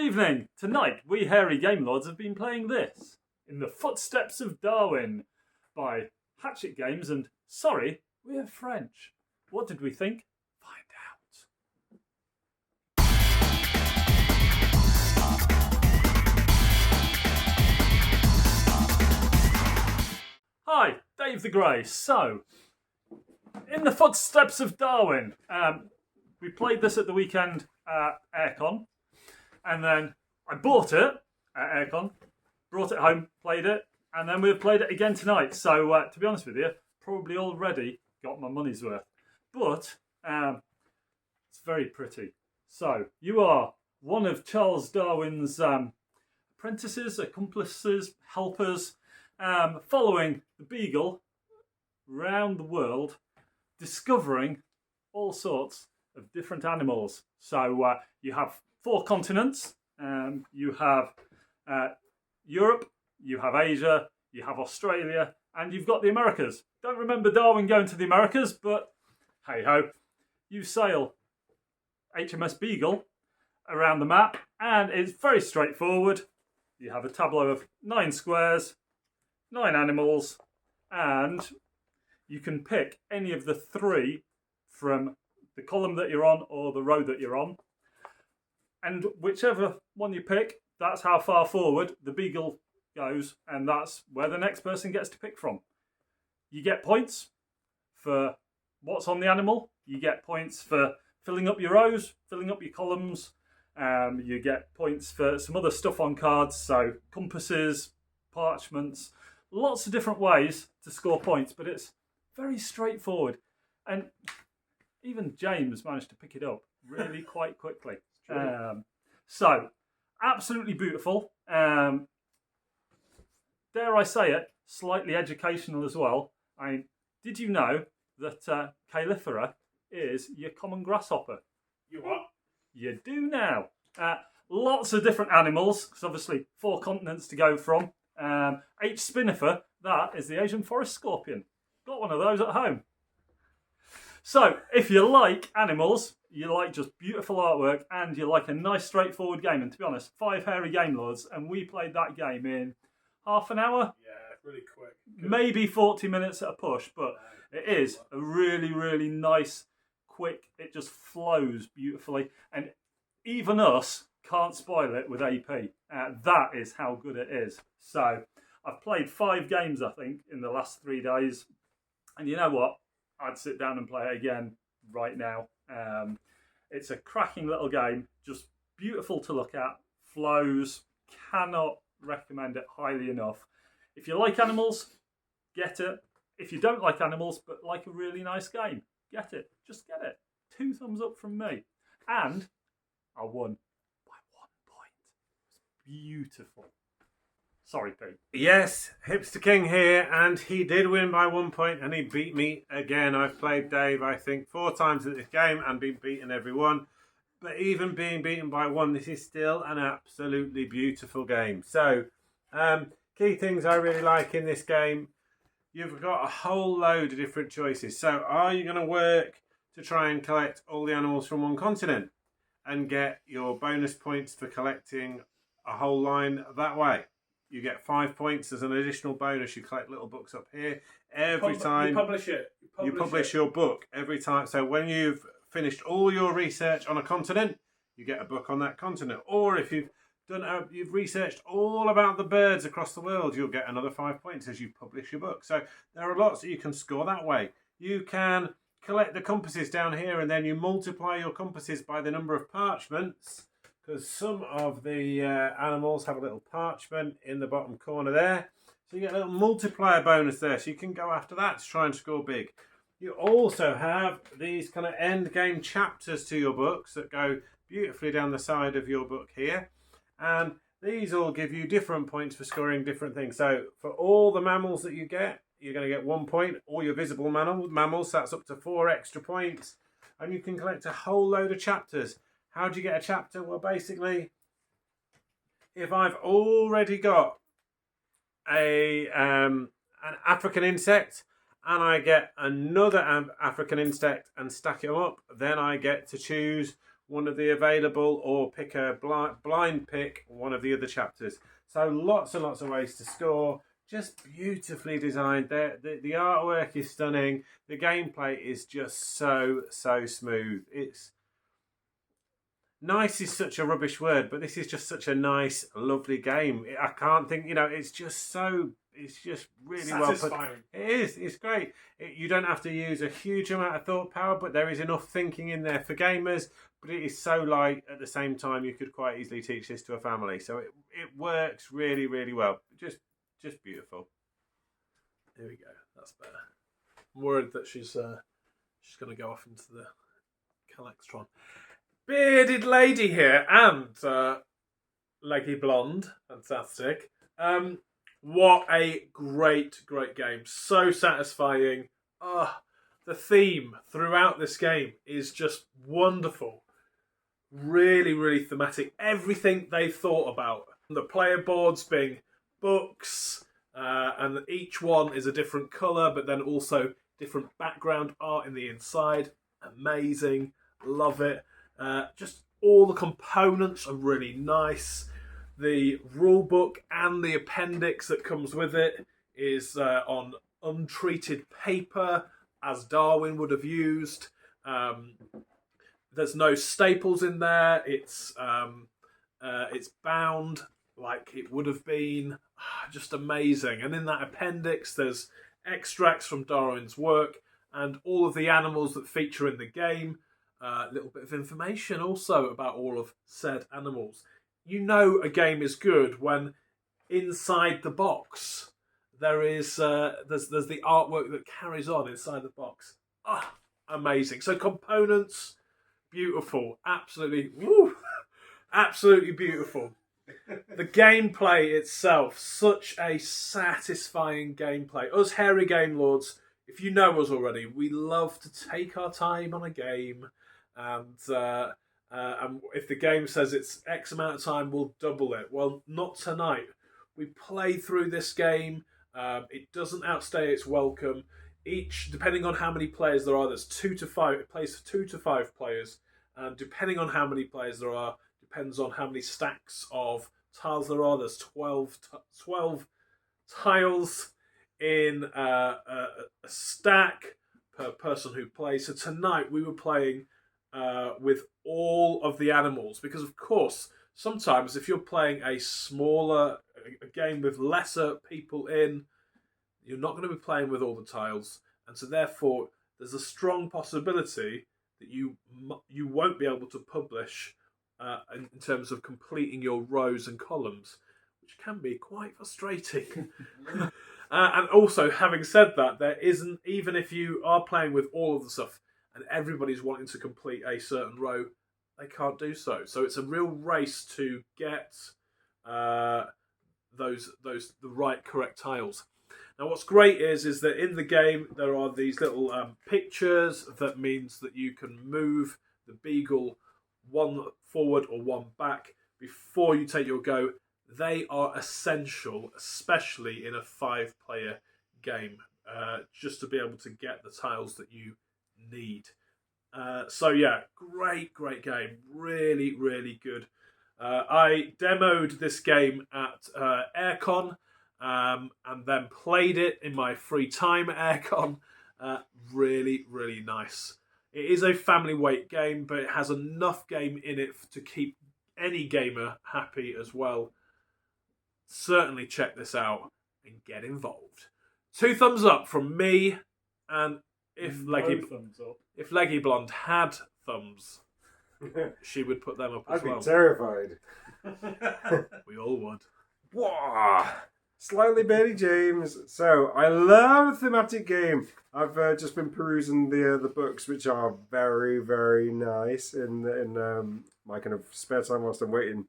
evening. Tonight, we hairy game lords have been playing this, In the Footsteps of Darwin, by Hachette Games, and sorry, we're French. What did we think? Find out. Hi, Dave the Grey. So, In the Footsteps of Darwin. We played this at the weekend at AIRECON, and then I bought it at AIRECON, brought it home, played it, and then we've played it again tonight. So, to be honest with you, probably already got my money's worth. But it's very pretty. So, you are one of Charles Darwin's apprentices, accomplices, helpers, following the beagle round the world, discovering all sorts of different animals. So you have 4 continents. You have Europe, you have Asia, you have Australia, and you've got the Americas. Don't remember Darwin going to the Americas, but hey ho. You sail HMS Beagle around the map, and it's very straightforward. You have a tableau of 9 squares, 9 animals, and you can pick any of the 3 from the column that you're on or the row that you're on. And whichever one you pick, that's how far forward the beagle goes, and that's where the next person gets to pick from. You get points for what's on the animal. You get points for filling up your rows, filling up your columns. You get points for some other stuff on cards, so compasses, parchments, lots of different ways to score points, but it's very straightforward. And even James managed to pick it up really quite quickly. So, absolutely beautiful. Dare I say it, slightly educational as well. Did you know that Calyphera is your common grasshopper? You what? You do now. Lots of different animals, because obviously 4 continents to go from. H. spinifer, that is the Asian forest scorpion. Got one of those at home. So, if you like animals, you like just beautiful artwork, and you like a nice straightforward game, and to be honest, 5 hairy game lords, and we played that game in half an hour? Yeah, really quick. Maybe 40 minutes at a push, but it is a really, really nice, quick, it just flows beautifully, and even us can't spoil it with AP. That is how good it is. So, I've played 5 games, I think, in the last 3 days, and you know what? I'd sit down and play it again right now. It's a cracking little game, just beautiful to look at, flows, cannot recommend it highly enough. If you like animals, get it. If you don't like animals but like a really nice game, get it. Just get it. 2 thumbs up from me. And I won by 1 point. It's beautiful. Sorry, Pete. Yes, Hipster King here, and he did win by 1 point, and he beat me again. I've played Dave, I think, 4 times at this game and been beaten every one. But even being beaten by 1, this is still an absolutely beautiful game. So, key things I really like in this game, you've got a whole load of different choices. So, are you going to work to try and collect all the animals from one continent and get your bonus points for collecting a whole line that way? You get 5 points as an additional bonus. You collect little books up here every time. You publish it. You publish your book every time. So when you've finished all your research on a continent, you get a book on that continent. Or if you've researched all about the birds across the world, you'll get another 5 points as you publish your book. So there are lots that you can score that way. You can collect the compasses down here, and then you multiply your compasses by the number of parchments, because some of the animals have a little parchment in the bottom corner there. So you get a little multiplier bonus there, so you can go after that to try and score big. You also have these kind of end game chapters to your books that go beautifully down the side of your book here. And these all give you different points for scoring different things. So for all the mammals that you get, you're going to get 1 point. All your visible mammals, that's up to 4 extra points. And you can collect a whole load of chapters. How do you get a chapter? Well, basically, if I've already got an African insect and I get another African insect and stack them up, then I get to choose one of the available, or pick a blind pick one of the other chapters. So lots and lots of ways to score. Just beautifully designed. The artwork is stunning. The gameplay is just so smooth. It's nice is such a rubbish word, but this is just such a nice, lovely game. I can't think, it's just really well put. It is. It's great. You don't have to use a huge amount of thought power, but there is enough thinking in there for gamers. But it is so light at the same time. You could quite easily teach this to a family. So it works really, really well. Just beautiful. Here we go. That's better. I'm worried that she's going to go off into the Calextron. Bearded lady here and leggy blonde. Fantastic. What a great game. So satisfying. The theme throughout this game is just wonderful. Really, really thematic. Everything they've thought about. The player boards being books, and each one is a different colour, but then also different background art in the inside. Amazing. Love it. Just all the components are really nice. The rule book and the appendix that comes with it is on untreated paper, as Darwin would have used. There's no staples in there. It's bound like it would have been. Just amazing. And in that appendix, there's extracts from Darwin's work and all of the animals that feature in the game. A little bit of information also about all of said animals. You know a game is good when inside the box there is there's the artwork that carries on inside the box. Amazing. So components, beautiful. Absolutely beautiful. The gameplay itself, such a satisfying gameplay. Us hairy game lords, if you know us already, we love to take our time on a game, and if the game says it's X amount of time, we'll double it. Well, not tonight. We play through this game. It doesn't outstay its welcome. Depending on how many players there are, there's 2 to 5. It plays for 2 to 5 players. And depending on how many players there are, depends on how many stacks of tiles there are. There's 12 tiles in a stack per person who plays. So tonight we were playing with all of the animals, because of course sometimes if you're playing a game with lesser people in, you're not going to be playing with all the tiles, and so therefore there's a strong possibility that you won't be able to publish in terms of completing your rows and columns, which can be quite frustrating. And also, having said that, there isn't, even if you are playing with all of the stuff and everybody's wanting to complete a certain row, they can't do so. So it's a real race to get the right correct tiles. Now, what's great is that in the game there are these little pictures that means that you can move the beagle one forward or one back before you take your go. They are essential, especially in a 5-player game, just to be able to get the tiles that you need. So yeah, great game. Really, really good. I demoed this game at AIRECON, and then played it in my free time at AIRECON. Really, really nice. It is a family weight game, but it has enough game in it to keep any gamer happy as well. Certainly check this out and get involved. 2 thumbs up from me, and if Leggy Blonde had thumbs, she would put them up as well. I'd be terrified. We all would. Wow. Slightly Betty James. So, I love a thematic game. I've just been perusing the books, which are very, very nice in my kind of spare time whilst I'm waiting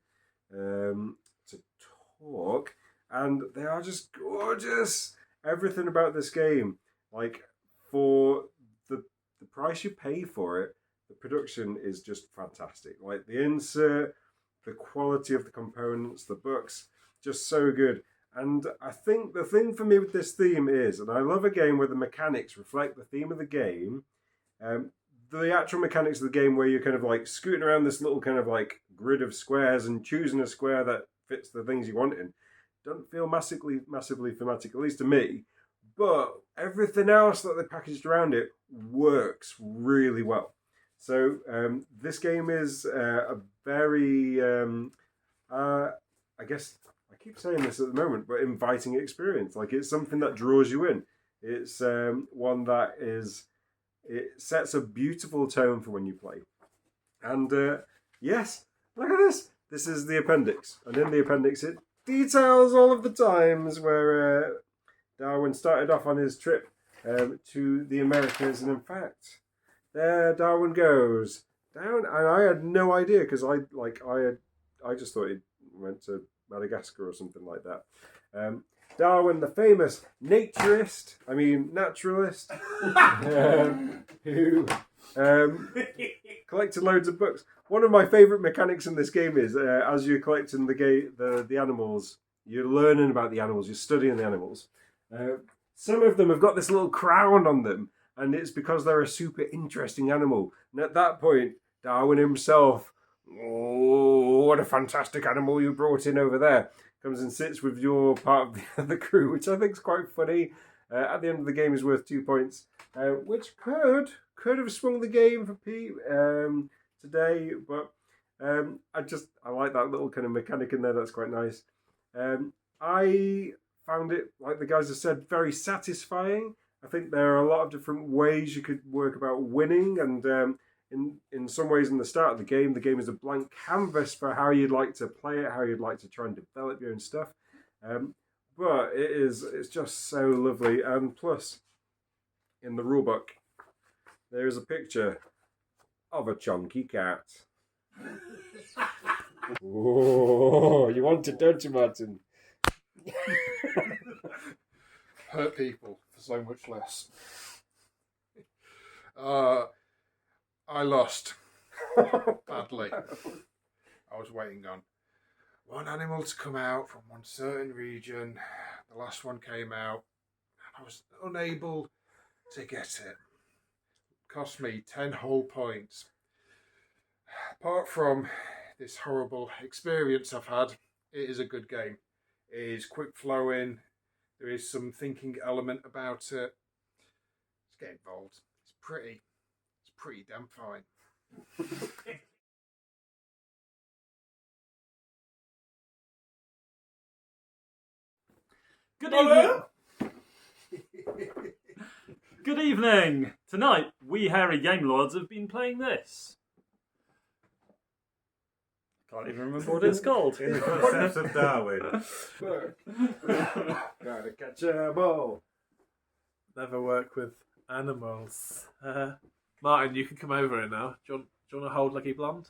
to talk. And they are just gorgeous. Everything about this game, like, for the price you pay for it, the production is just fantastic. Like, the insert, the quality of the components, the books, just so good. And I think the thing for me with this theme is, and I love a game where the mechanics reflect the theme of the game, the actual mechanics of the game where you're kind of like scooting around this little kind of like grid of squares and choosing a square that fits the things you want in, don't feel massively thematic, at least to me. But everything else that they packaged around it works really well. So this game is a very, I guess I keep saying this at the moment, but inviting experience. Like it's something that draws you in. It's one that it sets a beautiful tone for when you play. And yes, look at this. This is the appendix. And in the appendix it details all of the times where Darwin started off on his trip to the Americas. And in fact, there Darwin goes down. And I had no idea because I just thought he went to Madagascar or something like that. Darwin, the famous naturalist, who collected loads of books. One of my favourite mechanics in this game is as you're collecting the animals, you're learning about the animals, you're studying the animals. Some of them have got this little crown on them, and it's because they're a super interesting animal. And at that point, Darwin himself, oh, what a fantastic animal you brought in over there, comes and sits with your part of the crew, which I think is quite funny. At the end of the game is worth 2 points, which could have swung the game for Pete today, but I like that little kind of mechanic in there. That's quite nice. I found it, like the guys have said, very satisfying. I think there are a lot of different ways you could work about winning, and in some ways in the start of the game is a blank canvas for how you'd like to play it, how you'd like to try and develop your own stuff. But it's just so lovely. And plus, in the rulebook, there is a picture of a chunky cat. Oh, you want it, don't you, Martin? Hurt people for so much less. I lost badly. I was waiting on one animal to come out from one certain region. The last one came out. I was unable to get it. Cost me 10 whole points. Apart from this horrible experience I've had, it is a good game. It is quick flowing. There is some thinking element about it. Let's get involved. It's pretty damn fine. Good evening. Good evening. Tonight, we hairy game lords have been playing this. Can't even remember what it's called. In the concepts of Darwin. Gotta catch a ball. Never work with animals. Martin, you can come over here now. Do you want to hold Lucky Blonde?